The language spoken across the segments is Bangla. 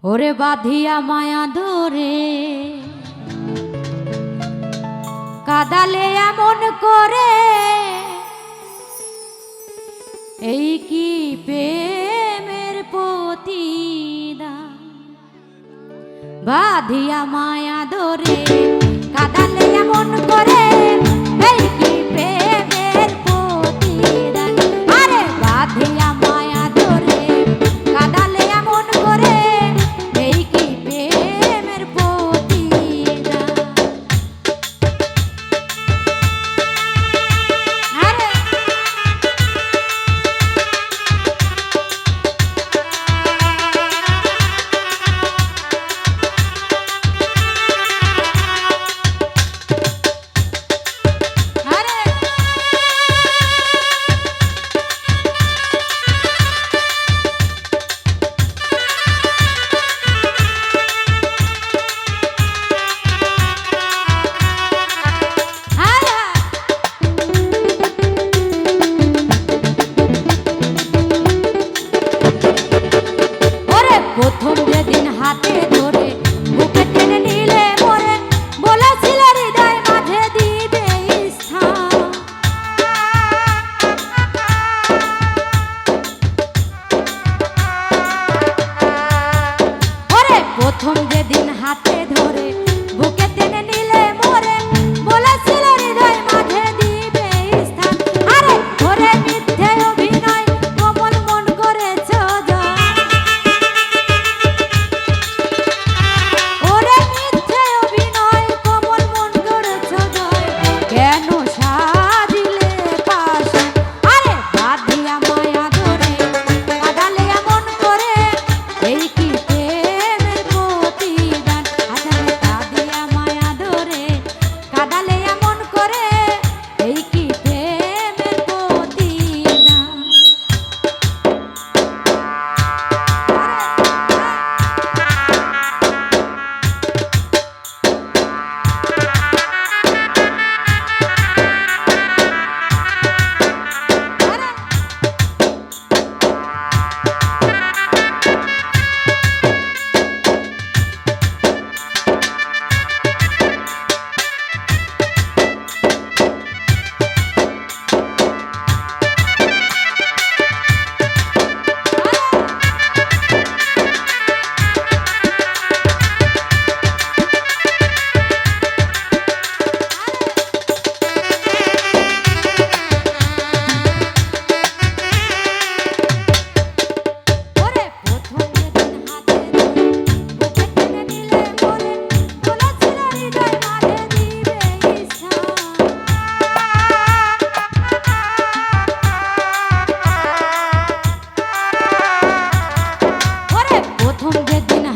ওরে বাঁধিয়া মায়া ধরে কাদালে এমন করে, এই কি প্রেমের প্রতিদান। বাঁধিয়া মায়া ধরে কাদালে এমন করে, এই কি প্রেমের প্রতিদান। আরে বাঁধিয়া মায়া ধরে কাদালে এমন করে, এই কি প্রেমের প্রতিদান। আরে প্রথম যেদিন হাতে ধরে বুকে টেনে নিলে মোরে, বলেছিল হৃদয় মাঝে দিবে স্থান। ওরে প্রথম যেদিন হাতে ধরে বুকে টেনে নিলে মোরে, বলেছিল হৃদয় মাঝে দিবে স্থান। আরে ওরে মিথ্যে অভিনয় কোমল মন করেছ জয়। কেন সাজিলে পাশে, আরে বাঁধিয়া মায়া ধরে কাদালে এমন করে, এই কি প্রেমের প্রতিদান। আরে বাঁধিয়া মায়া ধরে কাদালে এমন করে, এই কি প্রেমের প্রতিদান।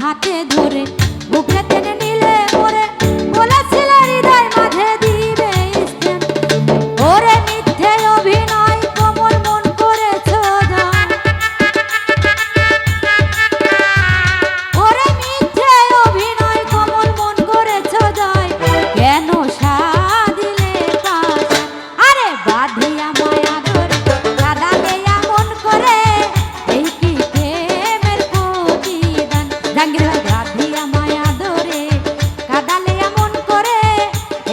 হাতে ধরে বুকে টেনে নিলে মোরে, বলেছিল হৃদয় মাঝে দিবে স্থান। ওরে মিথ্যে অভিনয় কোমল মন করেছ জয়। ওরে মিথ্যে অভিনয় কোমল মন করেছ জয়। কেন সাজিলে পাশে, আরে বাঁধিয়া মায়া ধরে কাদালে এমন করে, এই কি প্রেমের প্রতিদান। জাঙ্গির বাঁধিয়া মায়া ধরে কাদালে এমন করে,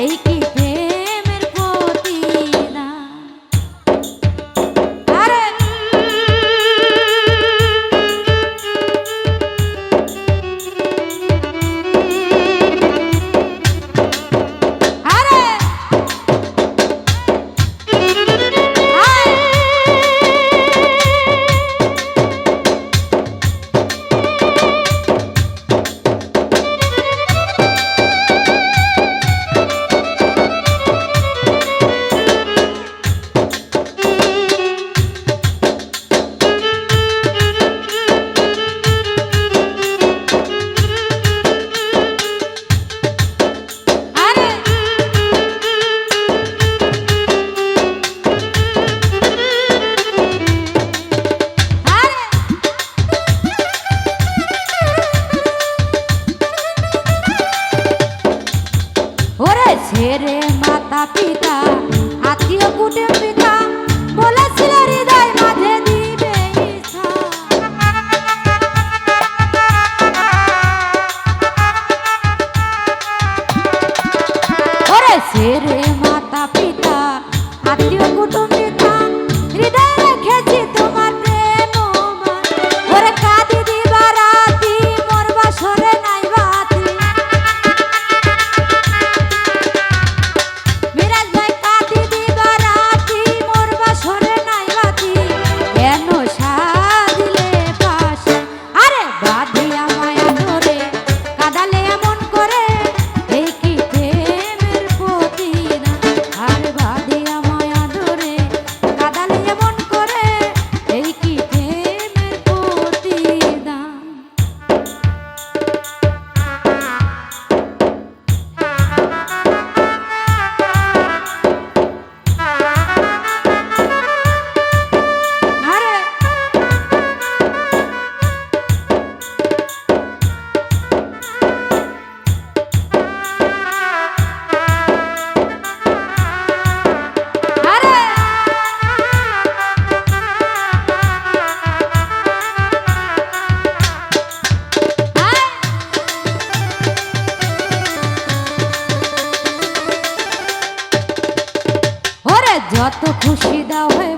এই কি প্রেমের প্রতিদান। আরে আরে ছেড়ে মাতা পিতা আত্মীয় কুটুম পিতা, বলেছিল হৃদয় মাঝে দিবে স্থান। এত খুশি দাও হে